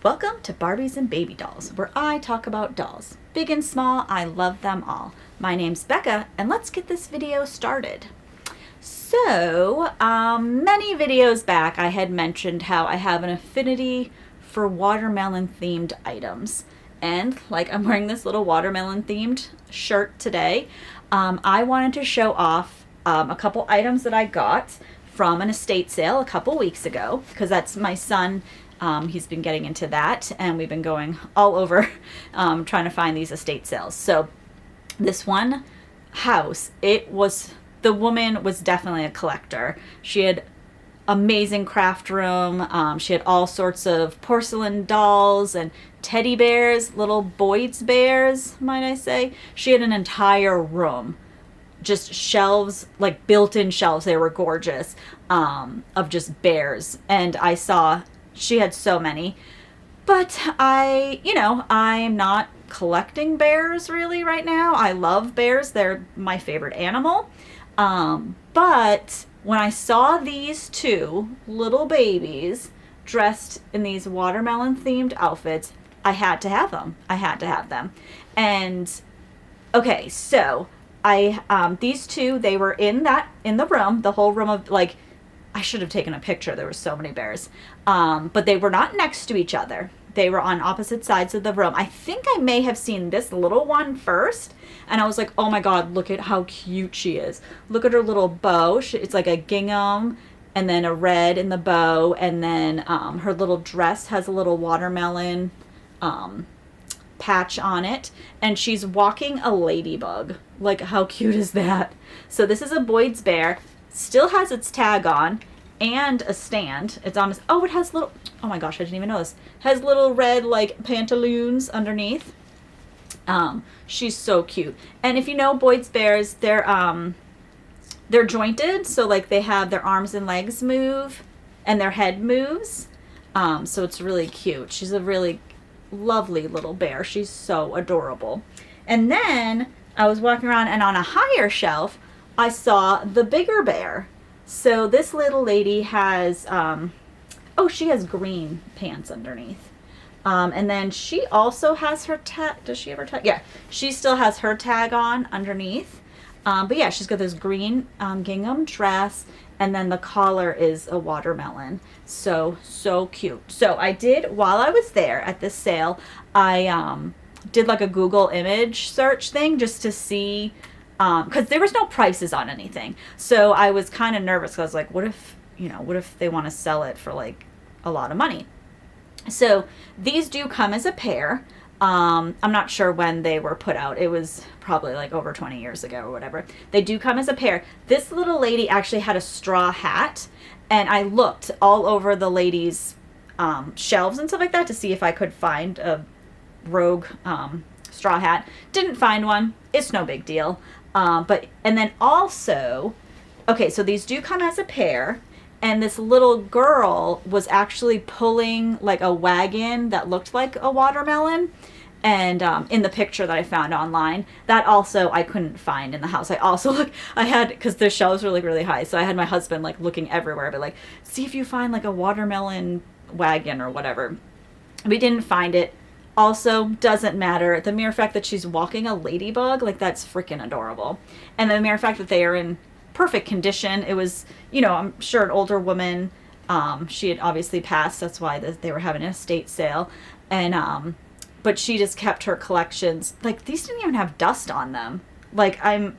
Welcome to Barbies and Baby Dolls, where I talk about dolls. Big and small, I love them all. My name's Becca, and let's get this video started. So, many videos back I had mentioned how I have an affinity for watermelon-themed items. And, like, I'm wearing this little watermelon-themed shirt today. I wanted to show off a couple items that I got from an estate sale a couple weeks ago, because that's my son. He's been getting into that, and we've been going all over trying to find these estate sales. So this one house, the woman was definitely a collector. She had amazing craft room. She had all sorts of porcelain dolls and teddy bears, little boydsbears, might I say. She had an entire room, just shelves, like built-in shelves. They were gorgeous, of just bears. And she had so many, but I'm not collecting bears really right now. I love bears. They're my favorite animal. But when I saw these two little babies dressed in these watermelon themed outfits, I had to have them. And okay, so these two, they were in the room, the whole room of, like, I should have taken a picture. There were so many bears. But they were not next to each other. They were on opposite sides of the room. I think I may have seen this little one first. And I was like, oh my God, look at how cute she is. Look at her little bow. It's like a gingham and then a red in the bow. And then her little dress has a little watermelon patch on it. And she's walking a ladybug. Like, how cute is that? So this is a Boyd's bear. Still has its tag on and a stand. It's on its, it has little, oh my gosh, I didn't even know this. Has little red, like, pantaloons underneath. She's so cute. And if you know Boyd's bears, they're jointed. So, like, they have their arms and legs move and their head moves. So it's really cute. She's a really lovely little bear. She's so adorable. And then I was walking around, and on a higher shelf, I saw the bigger bear. So this little lady has, she has green pants underneath. And then she also has her tag. Does she have her tag? Yeah, she still has her tag on underneath. But yeah, she's got this green gingham dress, and then the collar is a watermelon. So cute. So while I was there at this sale, I did like a Google image search thing just to see, because there was no prices on anything. So I was kind of nervous, because I was like, what if they want to sell it for like a lot of money? So these do come as a pair. I'm not sure when they were put out. It was probably like over 20 years ago or whatever. They do come as a pair. This little lady actually had a straw hat, and I looked all over the lady's shelves and stuff like that to see if I could find a rogue straw hat. Didn't find one. It's no big deal. And then also, okay, so these do come as a pair, and this little girl was actually pulling like a wagon that looked like a watermelon. And in the picture that I found online, that also I couldn't find in the house. Because the shelves were like really high, so I had my husband like looking everywhere, but like, see if you find like a watermelon wagon or whatever. We didn't find it. Also, doesn't matter. The mere fact that she's walking a ladybug, like, that's freaking adorable. And the mere fact that they are in perfect condition. It was, I'm sure an older woman, she had obviously passed. That's why they were having an estate sale. And, but she just kept her collections. Like, these didn't even have dust on them. Like, and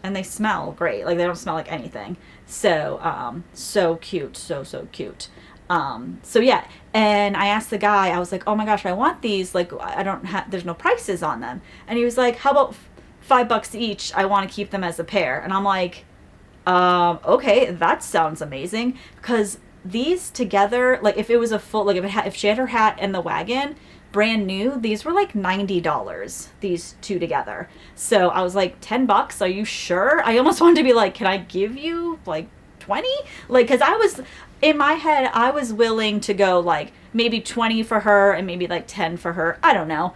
they smell great. Like, they don't smell like anything. So, so cute. So cute. So yeah, and I asked the guy, I was like, oh my gosh, I want these, like, there's no prices on them. And he was like, how about $5 each? I want to keep them as a pair. And I'm like, okay, that sounds amazing. Because these together, like, if it was a full, like, if she had her hat and the wagon, brand new, these were like $90, these two together. So I was like, $10, are you sure? I almost wanted to be like, can I give you like 20? Like, because in my head, I was willing to go like maybe 20 for her and maybe like 10 for her. I don't know.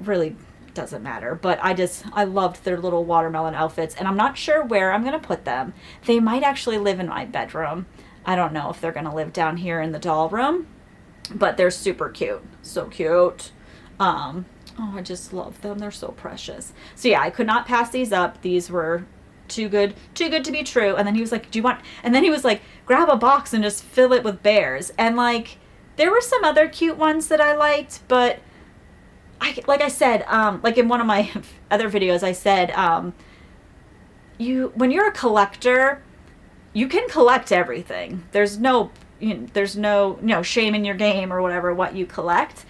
Really doesn't matter. But I loved their little watermelon outfits, and I'm not sure where I'm going to put them. They might actually live in my bedroom. I don't know if they're going to live down here in the doll room. but they're super cute. So cute. Oh, I just love them. They're so precious. So yeah, I could not pass these up. These were too good to be true. And then he was like, do you want, and then he was like, grab a box and just fill it with bears. And like, there were some other cute ones that I liked, but like I said, like in one of my other videos, I said, when you're a collector, you can collect everything. There's no shame in your game or whatever, what you collect.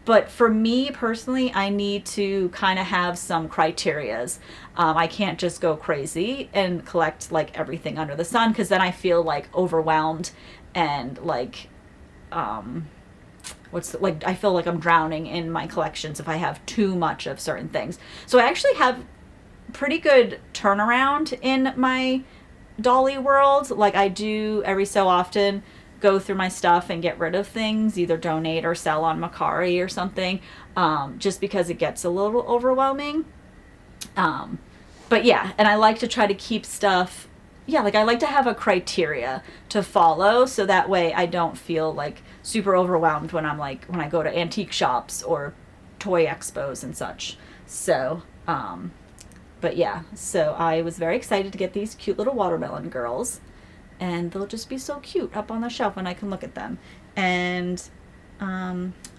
But for me personally, I need to kind of have some criterias. I can't just go crazy and collect like everything under the sun, because then I feel like overwhelmed and like, I feel like I'm drowning in my collections if I have too much of certain things. So I actually have pretty good turnaround in my dolly world. Like I do every so often go through my stuff and get rid of things, either donate or sell on Macari or something, just because it gets a little overwhelming. But yeah, and I like to try to keep stuff, like I like to have a criteria to follow, so that way I don't feel like super overwhelmed when I go to antique shops or toy expos and such. So, but yeah, so I was very excited to get these cute little watermelon girls, and they'll just be so cute up on the shelf when I can look at them. And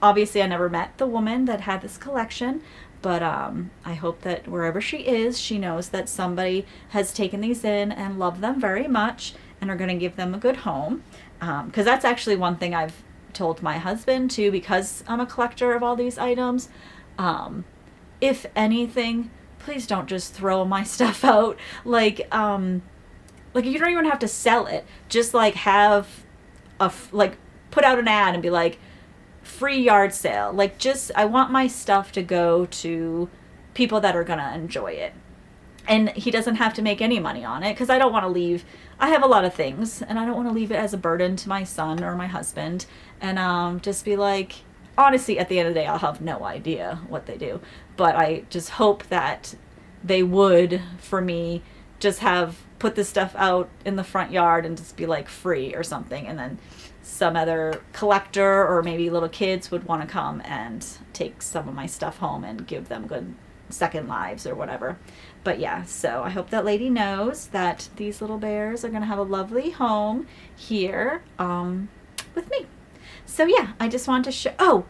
obviously I never met the woman that had this collection, but I hope that wherever she is, she knows that somebody has taken these in and loved them very much and are going to give them a good home. Because that's actually one thing I've told my husband too, because I'm a collector of all these items. If anything, please don't just throw my stuff out. Like you don't even have to sell it. Just like have put out an ad and be like, free yard sale. Like, just, I want my stuff to go to people that are gonna enjoy it. And he doesn't have to make any money on it, because I don't want to leave, I have a lot of things, and I don't want to leave it as a burden to my son or my husband. And just be like, honestly, at the end of the day, I'll have no idea what they do. But I just hope that they would, for me, just put this stuff out in the front yard and just be like free or something. And then some other collector or maybe little kids would want to come and take some of my stuff home and give them good second lives or whatever. But yeah, so I hope that lady knows that these little bears are going to have a lovely home here with me. So yeah, I just wanted to show, oh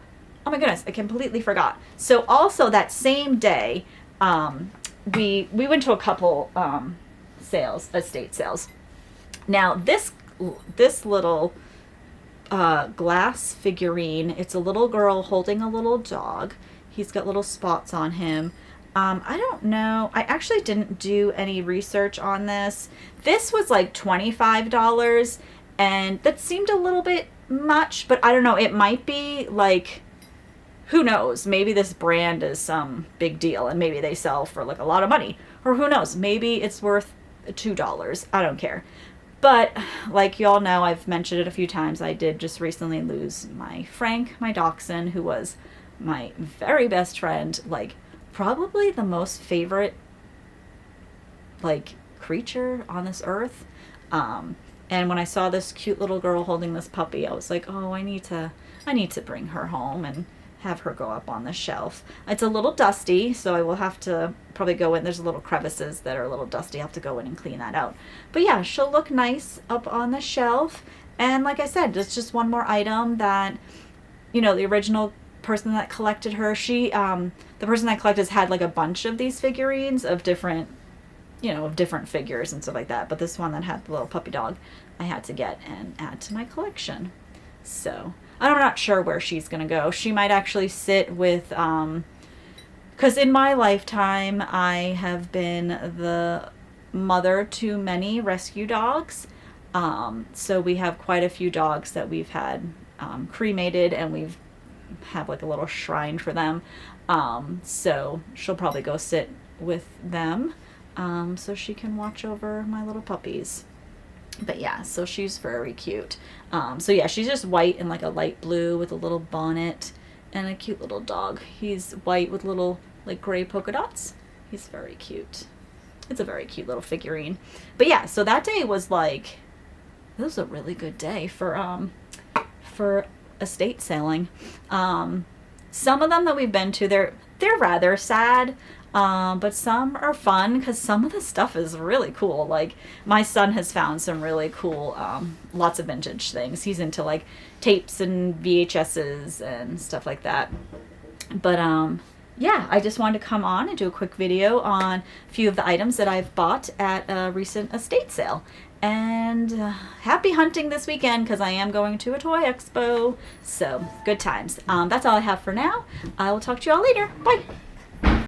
my goodness, I completely forgot. So also that same day, we went to a couple estate sales. Now this little glass figurine, it's a little girl holding a little dog. He's got little spots on him. I don't know. I actually didn't do any research on this. This was like $25, and that seemed a little bit much, but I don't know. It might be like, who knows? Maybe this brand is some big deal and maybe they sell for like a lot of money. Or who knows? Maybe it's worth $2. I don't care. But like y'all know, I've mentioned it a few times, I did just recently lose my Frank, my dachshund, who was my very best friend, like probably the most favorite like creature on this earth. And when I saw this cute little girl holding this puppy, I was like, oh, I need to bring her home and have her go up on the shelf. It's a little dusty, so I will have to probably go in. There's little crevices that are a little dusty. I'll have to go in and clean that out. But yeah, she'll look nice up on the shelf. And like I said, it's just one more item that, the original person that collected her, the person that collected had like a bunch of these figurines of different, of different figures and stuff like that. But this one that had the little puppy dog, I had to get and add to my collection. So I'm not sure where she's going to go. She might actually sit with, because in my lifetime, I have been the mother to many rescue dogs. So we have quite a few dogs that we've had cremated, and we've have like a little shrine for them. So she'll probably go sit with them, so she can watch over my little puppies. But yeah, so she's very cute. So yeah, she's just white and like a light blue with a little bonnet and a cute little dog. He's white with little like gray polka dots. He's very cute. It's a very cute little figurine. But yeah, so that day was like, it was a really good day for estate sailing. Some of them that we've been to, they're rather sad, but some are fun because some of the stuff is really cool. Like my son has found some really cool, lots of vintage things. He's into like tapes and VHSs and stuff like that. But yeah, I just wanted to come on and do a quick video on a few of the items that I've bought at a recent estate sale. And happy hunting this weekend because I am going to a toy expo. So good times. That's all I have for now. I will talk to you all later. Bye.